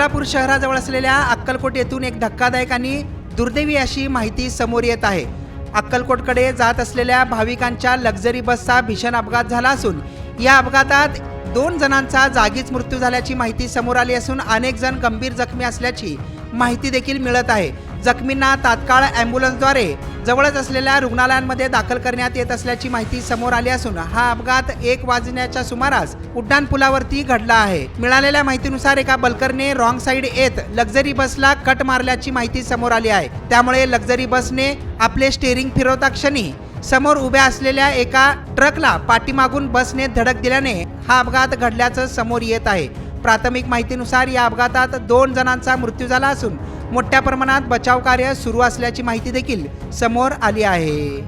सोलापूर शहराजवळ असलेल्या अक्कलकोट येथून एक धक्कादायक आणि दुर्दैवी अशी माहिती समोर येत आहे। अक्कलकोटकडे जात असलेल्या भाविकांच्या लक्झरी बसचा भीषण अपघात झाला असून या अपघातात 2 जणांचा जागीच मृत्यू झाल्याची माहिती समोर आली असून अनेक जण गंभीर जखमी असल्याची माहिती देखील मिळत आहे। जखमींना तात्काळ ॲम्ब्युलन्सद्वारे जवळच असलेल्या रुग्णालयांमध्ये दाखल करण्यात येत असल्याची माहिती समोर आली असून हा अपघात 1 वाजण्याच्या सुमारास उड्डाणपुलावरती घडला आहे। मिळालेल्या माहितीनुसार एका बल्करने रॉंग साइड येत लक्झरी बसला कट मारल्याची माहिती समोर आली आहे। त्यामुळे लक्झरी बसने आपले स्टीअरिंग फिरवता क्षणी समोर उभ्या असलेल्या एका ट्रकला पाठीमागून बसने धडक दिल्याने हा अपघात घडल्याचं समोर येत आहे। प्राथमिक माहितीनुसार या अपघातात 2 जणांचा मृत्यू झाला असून मोठ्या प्रमाणात बचाव कार्य सुरू असल्याची माहिती देखील समोर आली आहे।